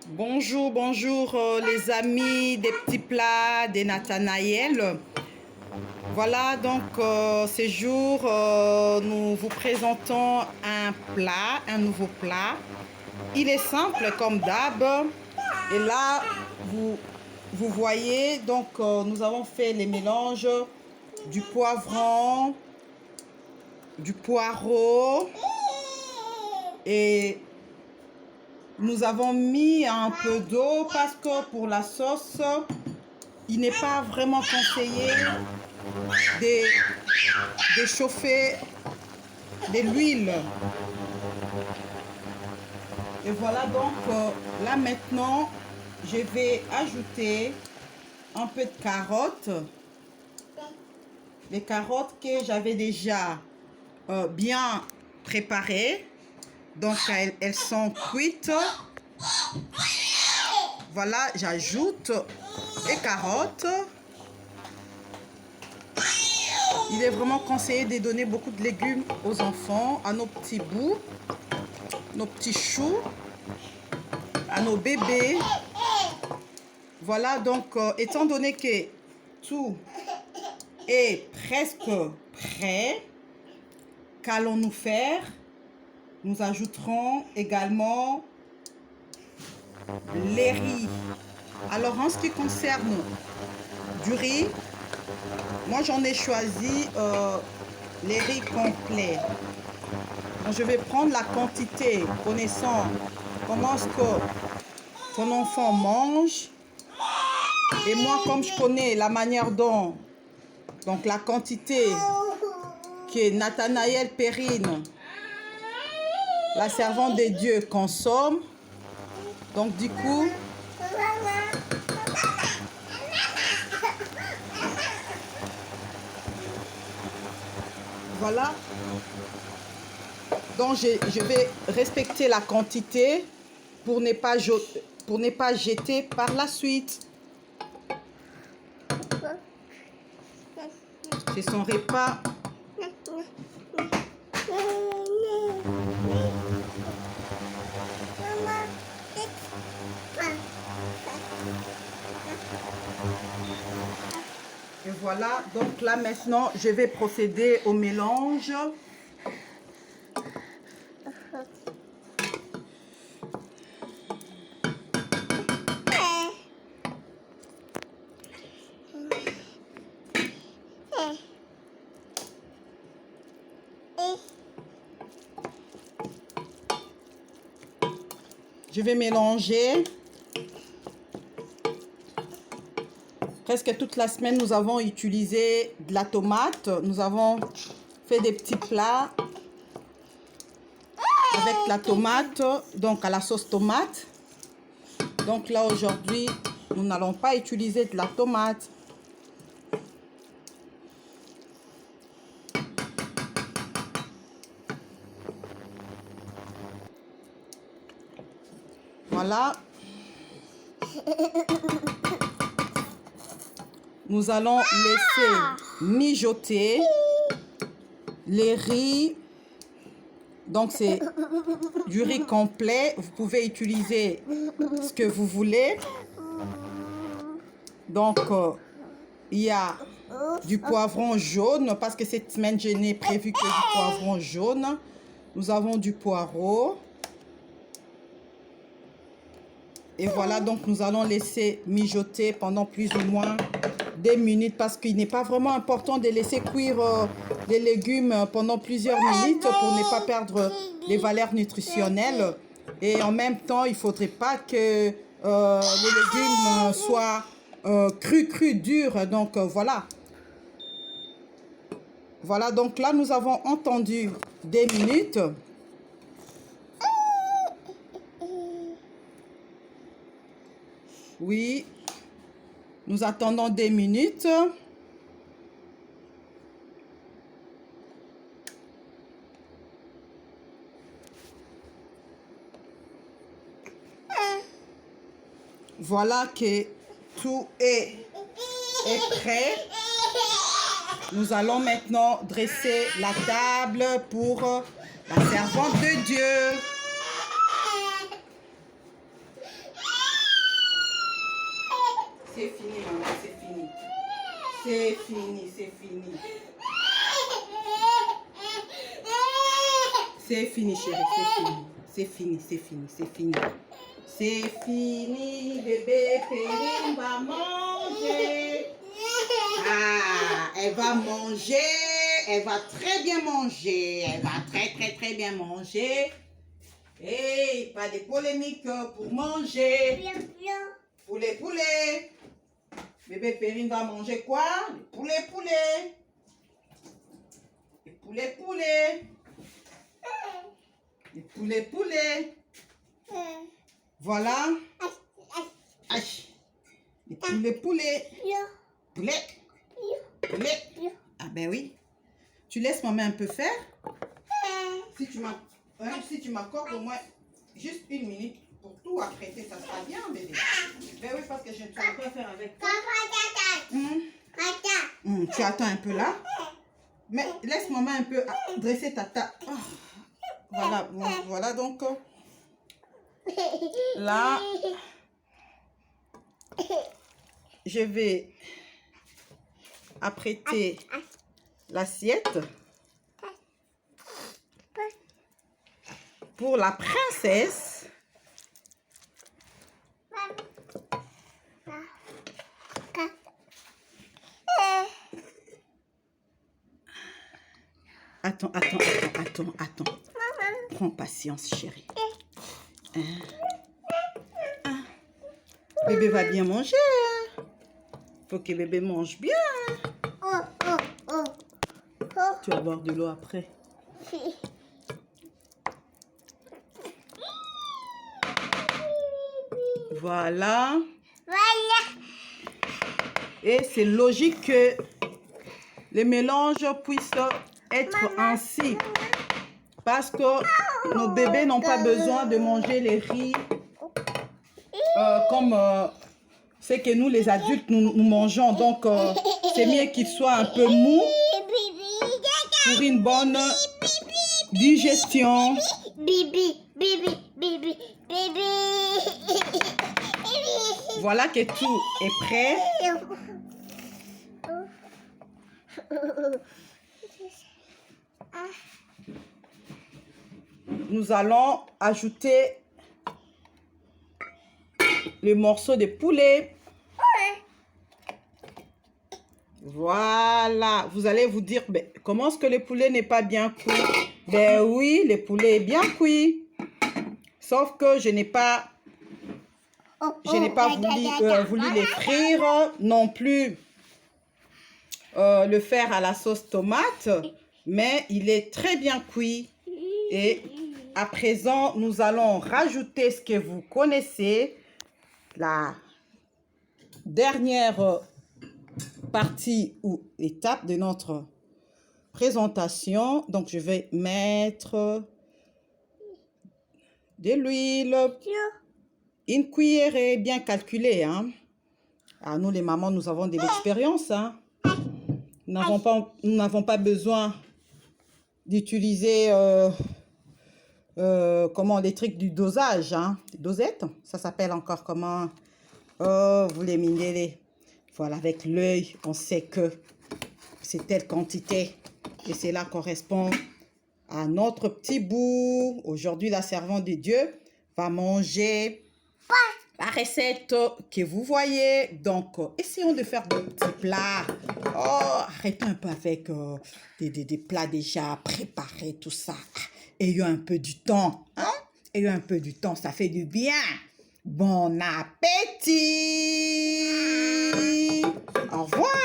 Bonjour, bonjour les amis des petits plats des Nathanaël. Voilà donc ce jour nous vous présentons un nouveau plat. Il est simple comme d'hab. Et là vous voyez donc nous avons fait les mélanges du poivron, du poireau et nous avons mis un peu d'eau parce que pour la sauce, il n'est pas vraiment conseillé de chauffer de l'huile. Et voilà donc là maintenant, je vais ajouter un peu de carottes. Les carottes que j'avais déjà bien préparées. Donc elles sont cuites. Voilà, j'ajoute les carottes. Il est vraiment conseillé de donner beaucoup de légumes aux enfants, à nos petits bouts, nos petits choux, à nos bébés. Voilà, donc étant donné que tout est presque prêt, qu'allons-nous faire? Nous ajouterons également les riz. Alors en ce qui concerne du riz, moi j'en ai choisi les riz complets. Donc, je vais prendre la quantité connaissant comment est-ce que ton enfant mange. Et moi comme je connais la manière dont, donc la quantité que Nathanaël Perrine, la servante de Dieu, consomme. Donc du coup, voilà. Donc je vais respecter la quantité pour ne pas jeter par la suite. C'est son repas. Et voilà, donc là maintenant, je vais procéder au mélange. Je vais mélanger. Presque toute la semaine, nous avons utilisé de la tomate. Nous avons fait des petits plats avec la tomate, donc à la sauce tomate. Donc là, aujourd'hui, nous n'allons pas utiliser de la tomate. Voilà. Nous allons laisser mijoter les riz. Donc c'est du riz complet. Vous pouvez utiliser ce que vous voulez. Donc il y a du poivron jaune parce que cette semaine je n'ai prévu que du poivron jaune. Nous avons du poireau. Et voilà, donc nous allons laisser mijoter pendant plus ou moins des minutes parce qu'il n'est pas vraiment important de laisser cuire les légumes pendant plusieurs minutes pour ne pas perdre les valeurs nutritionnelles. Et en même temps, il ne faudrait pas que les légumes soient crus, durs. Donc voilà. Voilà, donc là nous avons entendu des minutes. Oui, nous attendons des minutes. Voilà que tout est prêt. Nous allons maintenant dresser la table pour la servante de Dieu. C'est fini, maman, c'est fini. C'est fini, c'est fini. C'est fini, chérie, c'est fini. C'est fini, c'est fini, c'est fini. C'est fini, bébé Perrine va manger. Ah, elle va manger. Elle va très bien manger. Elle va très bien manger. Et pas de polémique pour manger. Poulet. Bébé Perrine va manger quoi? Poulet. Les poulets. Voilà. Les poulets. Poulet. Ah ben oui. Tu laisses maman un peu faire. Si tu m'accordes au moins juste 1 minute pour tout apprêter, ça sera bien, bébé. Ben oui, parce que je ne sais pas faire avec toi. Tu attends un peu là. Mais laisse maman un peu dresser ta table. Oh. Voilà donc. Là, je vais apprêter l'assiette pour la princesse. Attends. Prends patience, chérie. Bébé va bien manger. Faut que bébé mange bien. Tu vas boire de l'eau après. Voilà. Et c'est logique que les mélanges puissent être ainsi. Parce que nos bébés n'ont pas besoin de manger les riz comme c'est que nous, les adultes, nous mangeons. Donc, c'est mieux qu'ils soient un peu mous pour une bonne digestion. Voilà que tout est prêt. Nous allons ajouter le morceau de poulet. Voilà. Vous allez vous dire, ben, comment est-ce que le poulet n'est pas bien cuit? Ben oui, le poulet est bien cuit. Sauf que je n'ai pas voulu les frire, non plus le faire à la sauce tomate. Mais il est très bien cuit. Et à présent, nous allons rajouter ce que vous connaissez. La dernière partie ou étape de notre présentation. Donc, je vais mettre de l'huile. Une cuillerée bien calculée. Hein. Ah, nous, les mamans, nous avons de l'expérience. Hein. Nous n'avons pas besoin d'utiliser les trucs du dosage. Hein. Dosette, ça s'appelle encore comment? Oh, vous les minez. Voilà, avec l'œil, on sait que c'est telle quantité. Et cela correspond à notre petit bout. Aujourd'hui, la servante de Dieu va manger la recette que vous voyez. Donc, essayons de faire des petits plats. Oh, arrêtez un peu avec des plats déjà préparés, tout ça. Ayons un peu du temps. Hein? Ayons un peu du temps, ça fait du bien. Bon appétit! Au revoir!